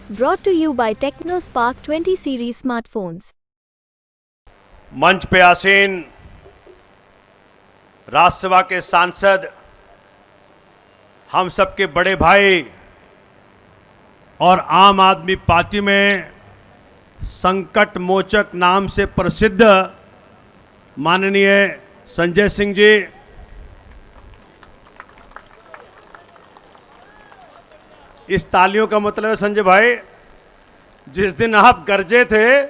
Brought to you by TechnoSpark 20 series smartphones. मंच पे आसीन राज्यसभा के सांसद, हम सबके बड़े भाई और आम आदमी पार्टी में संकट मोचक नाम से प्रसिद्ध माननीय संजय सिंह जी, इस तालियों का मतलब है संजय भाई, जिस दिन आप गरजे थे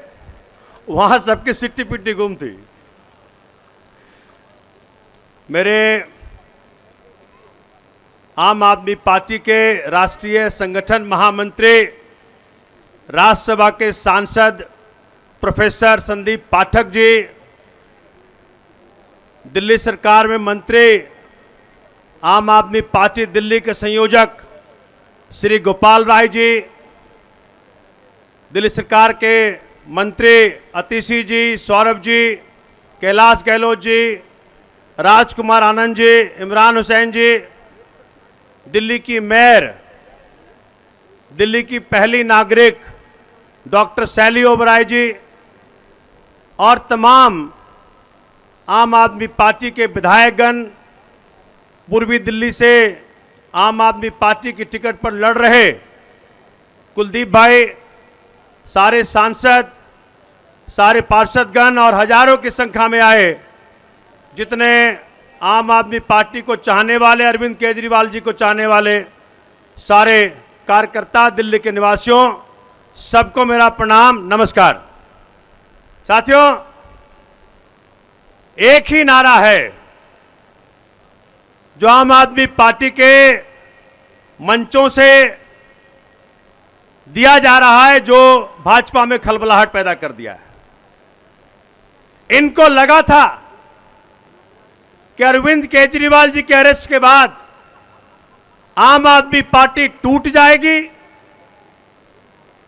वहां सबकी सिट्टी पिट्टी गुम थी। मेरे आम आदमी पार्टी के राष्ट्रीय संगठन महामंत्री, राज्यसभा के सांसद प्रोफेसर संदीप पाठक जी, दिल्ली सरकार में मंत्री, आम आदमी पार्टी दिल्ली के संयोजक श्री गोपाल राय जी, दिल्ली सरकार के मंत्री अतिशी जी, सौरभ जी, कैलाश गहलोत जी, राजकुमार आनंद जी, इमरान हुसैन जी, दिल्ली की मेयर, दिल्ली की पहली नागरिक डॉक्टर शैली ओबराय जी और तमाम आम आदमी पार्टी के विधायकगण, पूर्वी दिल्ली से आम आदमी पार्टी की टिकट पर लड़ रहे कुलदीप भाई, सारे सांसद, सारे पार्षदगण और हजारों की संख्या में आए जितने आम आदमी पार्टी को चाहने वाले, अरविंद केजरीवाल जी को चाहने वाले सारे कार्यकर्ता, दिल्ली के निवासियों, सबको मेरा प्रणाम, नमस्कार। साथियों, एक ही नारा है जो आम आदमी पार्टी के मंचों से दिया जा रहा है, जो भाजपा में खलबलाहट पैदा कर दिया है। इनको लगा था कि अरविंद केजरीवाल जी के अरेस्ट के बाद आम आदमी पार्टी टूट जाएगी,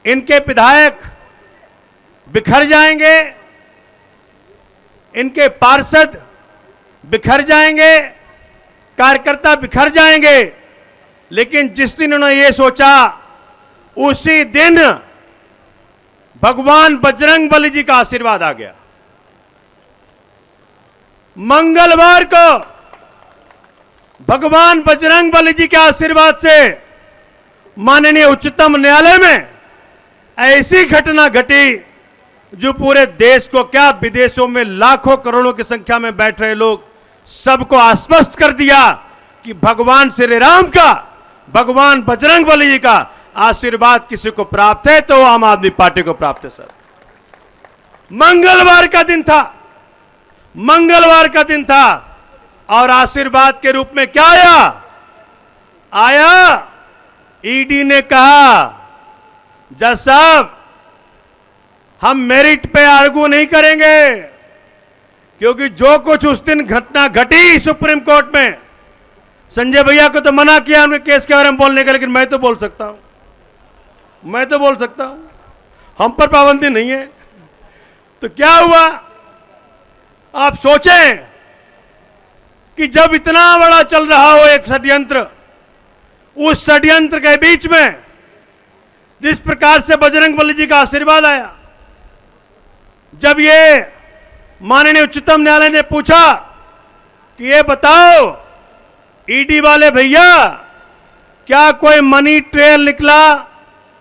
इनके विधायक बिखर जाएंगे, इनके पार्षद बिखर जाएंगे, कार्यकर्ता बिखर जाएंगे। लेकिन जिस दिन उन्होंने ये सोचा, उसी दिन भगवान बजरंग बली जी का आशीर्वाद आ गया। मंगलवार को भगवान बजरंग बली जी के आशीर्वाद से माननीय उच्चतम न्यायालय में ऐसी घटना घटी जो पूरे देश को क्या, विदेशों में लाखों करोड़ों की संख्या में बैठ रहे लोग सबको आश्वस्त कर दिया कि भगवान श्री राम का, भगवान बजरंग बली जी का आशीर्वाद किसी को प्राप्त है तो आम आदमी पार्टी को प्राप्त है। सर, मंगलवार का दिन था, मंगलवार का दिन था और आशीर्वाद के रूप में क्या आया? ईडी ने कहा, जज साहब, हम मेरिट पे आर्गू नहीं करेंगे, क्योंकि जो कुछ उस दिन घटना घटी सुप्रीम कोर्ट में, संजय भैया को तो मना किया उनके केस के बारे में बोलने का, लेकिन मैं तो बोल सकता हूं, मैं तो बोल सकता हूं, हम पर पाबंदी नहीं है। तो क्या हुआ? आप सोचें कि जब इतना बड़ा चल रहा हो एक षड्यंत्र, उस षड्यंत्र के बीच में जिस प्रकार से बजरंग बली जी का आशीर्वाद आया, जब ये माननीय उच्चतम न्यायालय ने पूछा कि ये बताओ ईडी वाले भैया, क्या कोई मनी ट्रेल निकला?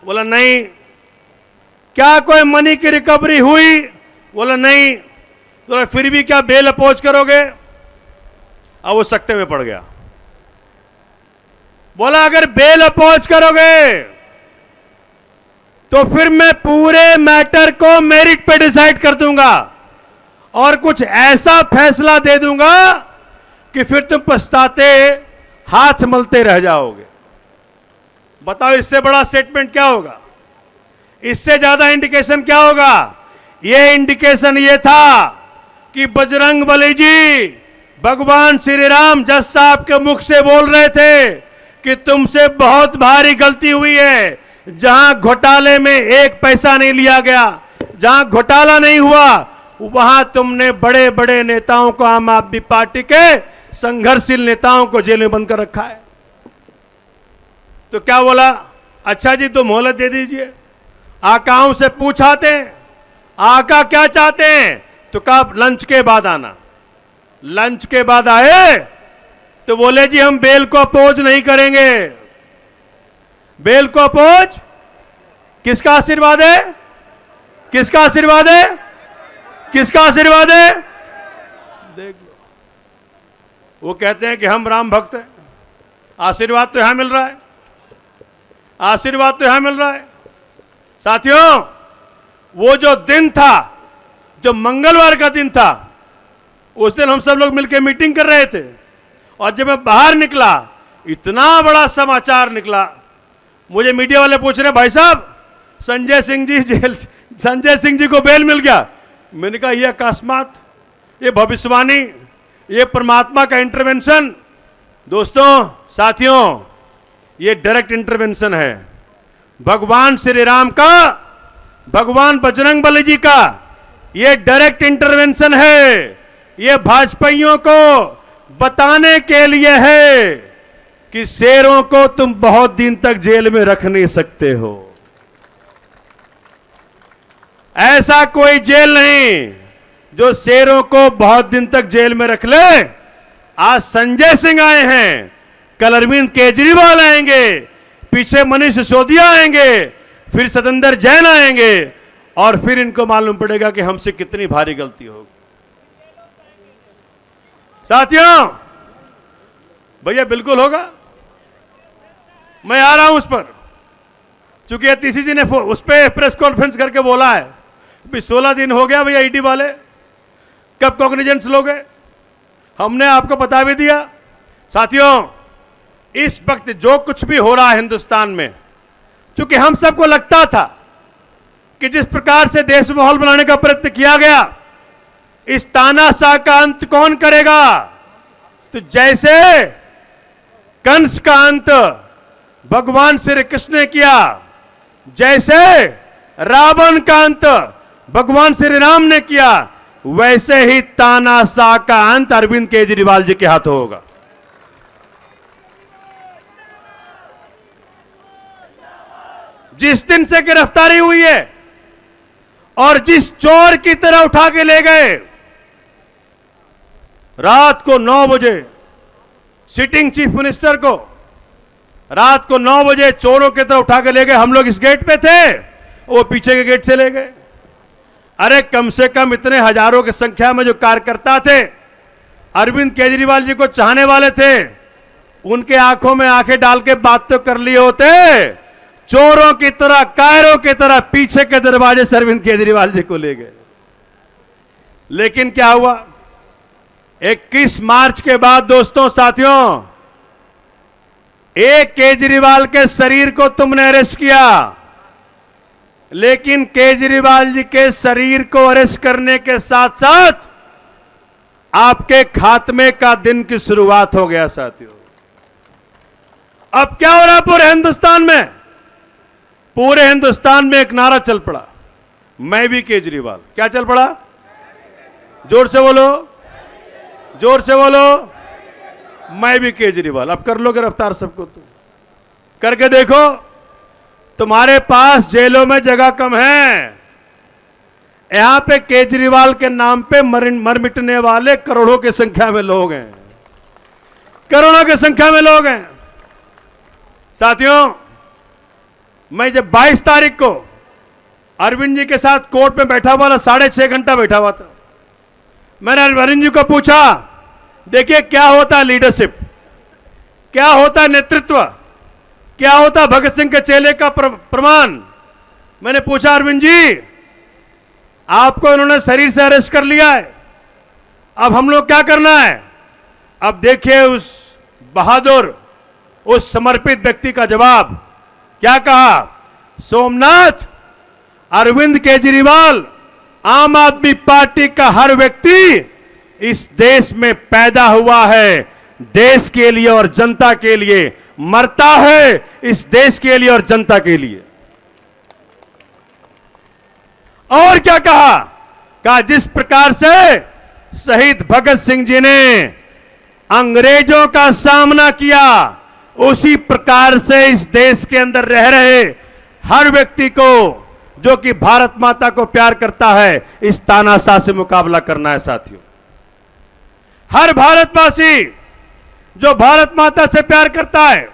बोला नहीं। क्या कोई मनी की रिकवरी हुई? बोला नहीं। तो फिर भी क्या बेल अपोज करोगे? अब वो सख्ते में पड़ गया। बोला अगर बेल अपोज करोगे तो फिर मैं पूरे मैटर को मेरिट पे डिसाइड कर दूंगा और कुछ ऐसा फैसला दे दूंगा कि फिर तुम पछताते हाथ मलते रह जाओगे। बताओ, इससे बड़ा स्टेटमेंट क्या होगा? इससे ज्यादा इंडिकेशन क्या होगा? ये इंडिकेशन ये था कि बजरंग बली जी, भगवान श्री राम जज साहब के मुख से बोल रहे थे कि तुमसे बहुत भारी गलती हुई है। जहां घोटाले में एक पैसा नहीं लिया गया, जहां घोटाला नहीं हुआ, वहां तुमने बड़े बड़े नेताओं को, आम आदमी पार्टी के संघर्षशील नेताओं को जेल में बंद कर रखा है। तो क्या बोला? अच्छा जी तो मोहलत दे दीजिए। आकाओं से पूछाते हैं आका क्या चाहते हैं, तो कहा लंच के बाद आना। लंच के बाद आए तो बोले जी हम बेल को अपोज नहीं करेंगे। बेल को अपोज, किसका आशीर्वाद है, किसका आशीर्वाद है, किसका आशीर्वाद है, देख लो। वो कहते हैं कि हम राम भक्त हैं। आशीर्वाद तो यहां मिल रहा है, आशीर्वाद तो यहां मिल रहा है। साथियों, वो जो दिन था, जो मंगलवार का दिन था, उस दिन हम सब लोग मिलकर मीटिंग कर रहे थे, और जब मैं बाहर निकला इतना बड़ा समाचार निकला। मुझे मीडिया वाले पूछ रहे भाई साहब संजय सिंह जी जेल, संजय सिंह जी को बेल मिल गया। मैंने कहा यह अकस्मात, ये भविष्यवाणी, ये परमात्मा का इंटरवेंशन। दोस्तों, साथियों, ये डायरेक्ट इंटरवेंशन है भगवान श्री राम का, भगवान बजरंग बली जी का। ये डायरेक्ट इंटरवेंशन है। ये भाजपाइयों को बताने के लिए है कि शेरों को तुम बहुत दिन तक जेल में रख नहीं सकते हो। ऐसा कोई जेल नहीं जो शेरों को बहुत दिन तक जेल में रख ले। आज संजय सिंह आए हैं, कल अरविंद केजरीवाल आएंगे, पीछे मनीष सिसोदिया आएंगे, फिर सतेंद्र जैन आएंगे, और फिर इनको मालूम पड़ेगा कि हमसे कितनी भारी गलती होगी। साथियों, भैया बिल्कुल होगा, मैं आ रहा हूं उस पर। चूंकि अतिशी जी ने उस पर प्रेस कॉन्फ्रेंस करके बोला है, अभी 16 दिन हो गया भैया ईडी वाले, कब कॉग्निजेंस लोगे? हमने आपको बता भी दिया। साथियों, इस वक्त जो कुछ भी हो रहा है हिंदुस्तान में, चूंकि हम सबको लगता था कि जिस प्रकार से देश माहौल बनाने का प्रयत्न किया गया, इस तानाशाह का अंत कौन करेगा? तो जैसे कंस का अंत भगवान श्री कृष्ण ने किया, जैसे रावण का अंत भगवान श्री राम ने किया, वैसे ही तानाशाह का अंत अरविंद केजरीवाल जी के हाथों होगा। जिस दिन से गिरफ्तारी हुई है और जिस चोर की तरह उठा के ले गए, रात को 9 बजे सिटिंग चीफ मिनिस्टर को, रात को 9 बजे चोरों की तरह उठा के ले गए। हम लोग इस गेट पे थे, वो पीछे के गेट से ले गए। अरे कम से कम इतने हजारों की संख्या में जो कार्यकर्ता थे, अरविंद केजरीवाल जी को चाहने वाले थे, उनके आंखों में आंखें डाल के बात तो कर लिए होते। चोरों की तरह, कायरों की तरह पीछे के दरवाजे से अरविंद केजरीवाल जी को ले गए। लेकिन क्या हुआ? 21 मार्च के बाद दोस्तों, साथियों, एक केजरीवाल के शरीर को तुमने अरेस्ट किया, लेकिन केजरीवाल जी के शरीर को अरेस्ट करने के साथ साथ आपके खात्मे का दिन की शुरुआत हो गया। साथियों, अब क्या हो रहा है पूरे हिंदुस्तान में? पूरे हिंदुस्तान में एक नारा चल पड़ा, मैं भी केजरीवाल। क्या चल पड़ा? जोर से बोलो, जोर से बोलो, मैं भी केजरीवाल। अब कर लो गिरफ्तार सबको, तुम करके देखो। तुम्हारे पास जेलों में जगह कम है, यहां पे केजरीवाल के नाम पे मर मिटने वाले करोड़ों की संख्या में लोग हैं, करोड़ों की संख्या में लोग हैं। साथियों, मैं जब 22 तारीख को अरविंद जी के साथ कोर्ट में बैठा हुआ था, 6.5 घंटा बैठा हुआ था, मैंने अरविंद जी को पूछा, देखिए क्या होता है लीडरशिप, क्या होता है नेतृत्व, क्या होता है भगत सिंह के चेले का प्रमाण। मैंने पूछा, अरविंद जी आपको इन्होंने शरीर से अरेस्ट कर लिया है, अब हम लोग क्या करना है? अब देखिए उस बहादुर, उस समर्पित व्यक्ति का जवाब क्या कहा? सोमनाथ, अरविंद केजरीवाल, आम आदमी पार्टी का हर व्यक्ति इस देश में पैदा हुआ है, देश के लिए और जनता के लिए, मरता है इस देश के लिए और जनता के लिए। और क्या कहा? कहा जिस प्रकार से शहीद भगत सिंह जी ने अंग्रेजों का सामना किया, उसी प्रकार से इस देश के अंदर रह रहे हर व्यक्ति को जो कि भारत माता को प्यार करता है, इस तानाशाह से मुकाबला करना है साथियों। हर भारतवासी जो भारत माता से प्यार करता है,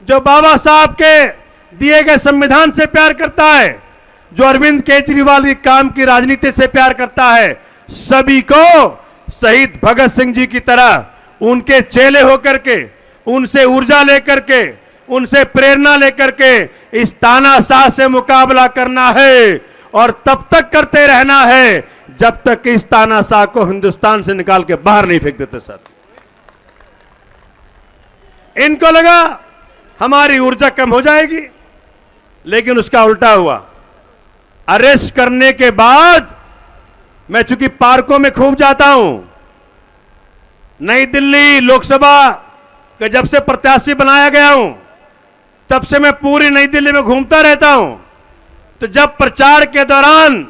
जो बाबा साहब के दिए गए संविधान से प्यार करता है, जो अरविंद केजरीवाल की काम की राजनीति से प्यार करता है, सभी को शहीद भगत सिंह जी की तरह उनके चेले होकर के, उनसे ऊर्जा लेकर के, उनसे प्रेरणा लेकर के इस तानाशाह से मुकाबला करना है और तब तक करते रहना है जब तक इस तानाशाह को हिंदुस्तान से निकाल के बाहर नहीं फेंक देते साथ। इनको लगा हमारी ऊर्जा कम हो जाएगी, लेकिन उसका उल्टा हुआ। अरेस्ट करने के बाद मैं चूंकि पार्कों में खूब जाता हूं, नई दिल्ली लोकसभा के जब से प्रत्याशी बनाया गया हूं तब से मैं पूरी नई दिल्ली में घूमता रहता हूं। तो जब प्रचार के दौरान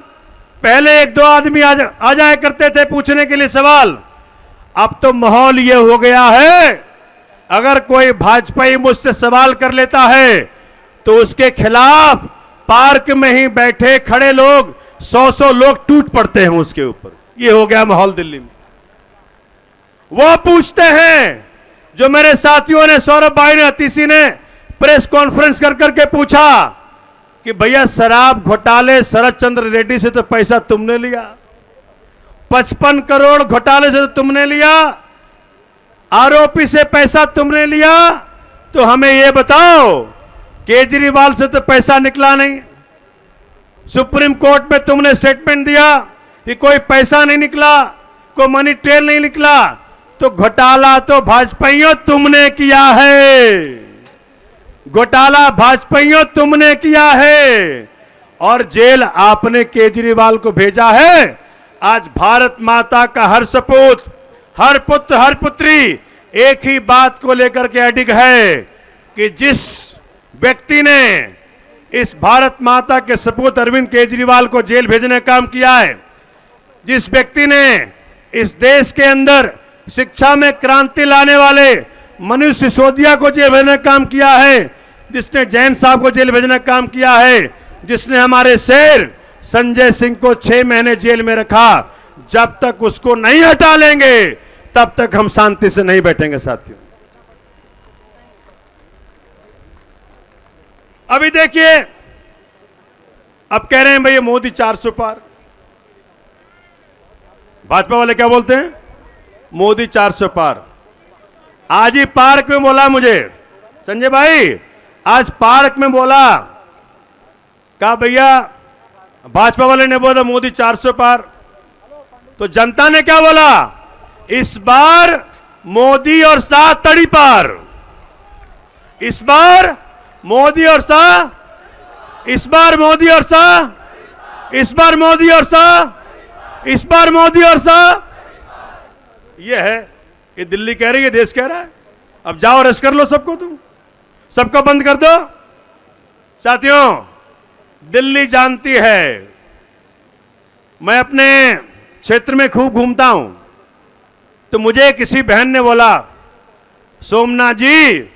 पहले एक दो आदमी आ जाया करते थे पूछने के लिए सवाल, अब तो माहौल ये हो गया है अगर कोई भाजपाई मुझसे सवाल कर लेता है तो उसके खिलाफ पार्क में ही बैठे खड़े लोग 100 लोग टूट पड़ते हैं उसके ऊपर। ये हो गया माहौल दिल्ली में। वो पूछते हैं, जो मेरे साथियों ने, सौरभ भाई ने, अतिशी ने प्रेस कॉन्फ्रेंस कर करके पूछा कि भैया शराब घोटाले शरद चंद्र रेड्डी से तो पैसा तुमने लिया, 55 करोड़ घोटाले से तो तुमने लिया, आरोपी से पैसा तुमने लिया, तो हमें यह बताओ केजरीवाल से तो पैसा निकला नहीं। सुप्रीम कोर्ट में तुमने स्टेटमेंट दिया कि कोई पैसा नहीं निकला, कोई मनी ट्रेल नहीं निकला, तो घोटाला तो भाजपाइयों तुमने किया है, घोटाला भाजपाइयों तुमने किया है और जेल आपने केजरीवाल को भेजा है। आज भारत माता का हर सपूत, हर पुत्र, हर पुत्री एक ही बात को लेकर के अडिग है कि जिस व्यक्ति ने इस भारत माता के सपूत अरविंद केजरीवाल को जेल भेजने का काम किया है, जिस व्यक्ति ने इस देश के अंदर शिक्षा में क्रांति लाने वाले मनीष सिसोदिया को जेल भेजने का काम किया है, जिसने जैन साहब को जेल भेजने का काम किया है, जिसने हमारे शेर संजय सिंह को 6 महीने जेल में रखा, जब तक उसको नहीं हटा लेंगे तब तक हम शांति से नहीं बैठेंगे साथियों। अभी देखिए, अब कह रहे हैं भैया मोदी 400 पार। भाजपा वाले क्या बोलते हैं? मोदी 400 पार। आज ही पार्क में बोला मुझे संजय भाई, आज पार्क में बोला, कहा भैया भाजपा वाले ने बोला मोदी 400 पार, तो जनता ने क्या बोला? इस बार मोदी और शाह तड़ी पार, इस बार मोदी और शाह, इस बार मोदी और शाह, इस बार मोदी और शाह, इस बार मोदी और शाह। यह है, ये दिल्ली कह रही है, देश कह रहा है। अब जाओ अरेस्ट कर लो सबको, तुम सबको बंद कर दो। साथियों, दिल्ली जानती है, मैं अपने क्षेत्र में खूब घूमता हूं, तो मुझे किसी बहन ने बोला, सोमनाथ जी,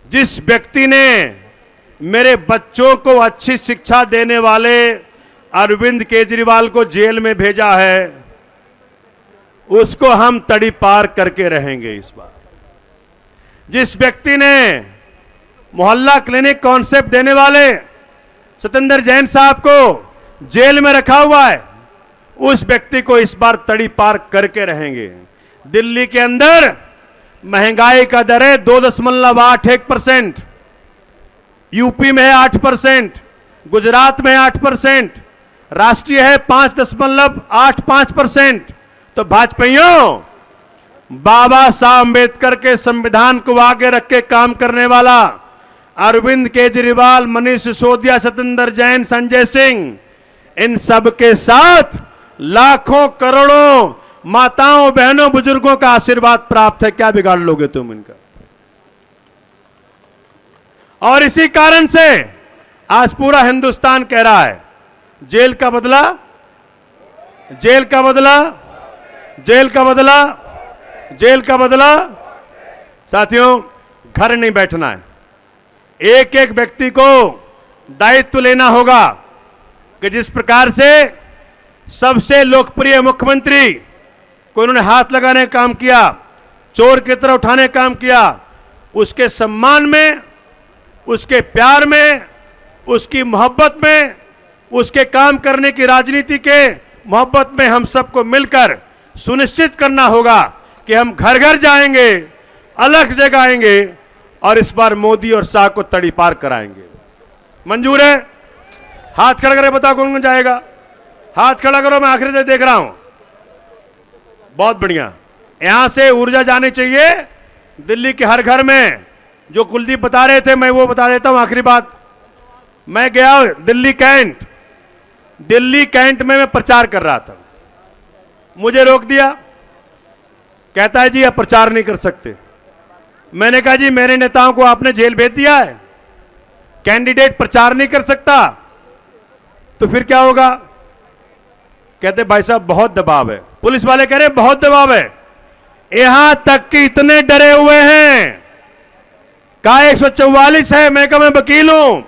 जिस व्यक्ति ने मेरे बच्चों को अच्छी शिक्षा देने वाले अरविंद केजरीवाल को जेल में भेजा है, उसको हम तड़ी पार करके रहेंगे इस बार। जिस व्यक्ति ने मोहल्ला क्लिनिक कॉन्सेप्ट देने वाले सत्येंद्र जैन साहब को जेल में रखा हुआ है, उस व्यक्ति को इस बार तड़ी पार करके रहेंगे। दिल्ली के अंदर महंगाई का दर है 2.81%, यूपी में है 8%, गुजरात में 8%, राष्ट्रीय है 5.85%। तो भाजपाइयों, बाबा साहब अंबेडकर के संविधान को आगे रख के काम करने वाला अरविंद केजरीवाल, मनीष सिसोदिया, सत्येंद्र जैन, संजय सिंह, इन सब के साथ लाखों करोड़ों माताओं, बहनों, बुजुर्गों का आशीर्वाद प्राप्त है। क्या बिगाड़ लोगे तुम इनका? और इसी कारण से आज पूरा हिंदुस्तान कह रहा है, जेल का बदला, जेल का बदला, जेल का बदला, जेल का बदला। साथियों, घर नहीं बैठना है। एक एक व्यक्ति को दायित्व लेना होगा कि जिस प्रकार से सबसे लोकप्रिय मुख्यमंत्री को उन्होंने हाथ लगाने का काम किया, चोर की तरह उठाने का काम किया, उसके सम्मान में, उसके प्यार में, उसकी मोहब्बत में, उसके काम करने की राजनीति के मोहब्बत में हम सबको मिलकर सुनिश्चित करना होगा कि हम घर घर जाएंगे, अलग जगाएंगे और इस बार मोदी और शाह को तड़ी पार कराएंगे। मंजूर है? हाथ खड़ा करके बताओ कौन कौन जाएगा। हाथ खड़ा करो, मैं आखिरी से देख रहा हूं। बहुत बढ़िया। यहां से ऊर्जा जानी चाहिए दिल्ली के हर घर में। जो कुलदीप बता रहे थे मैं वो बता देता हूं। आखिरी बात, मैं गया दिल्ली कैंट में मैं प्रचार कर रहा था, मुझे रोक दिया। कहता है जी आप प्रचार नहीं कर सकते। मैंने कहा जी मेरे नेताओं को आपने जेल भेज दिया है, कैंडिडेट प्रचार नहीं कर सकता तो फिर क्या होगा? कहते भाई साहब बहुत दबाव है। पुलिस वाले कह रहे बहुत दबाव है, यहां तक कि इतने डरे हुए हैं। कहा 144 है, मैं कहा मैं वकील हूं,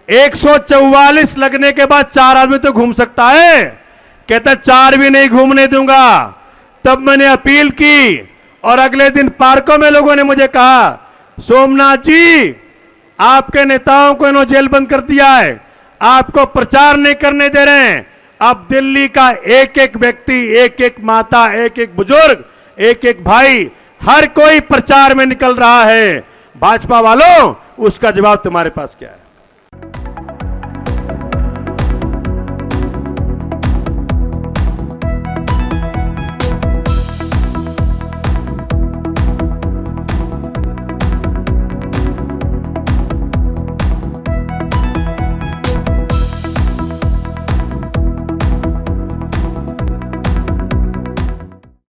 144 लगने के बाद 4 आदमी तो घूम सकता है। कहता 4 भी नहीं घूमने दूंगा। तब मैंने अपील की और अगले दिन पार्कों में लोगों ने मुझे कहा सोमनाथ जी आपके नेताओं को इन्होंने जेल बंद कर दिया है, आपको प्रचार नहीं करने दे रहे हैं। अब दिल्ली का एक एक व्यक्ति, एक एक माता, एक एक बुजुर्ग, एक एक भाई, हर कोई प्रचार में निकल रहा है। भाजपा वालों उसका जवाब तुम्हारे पास क्या है?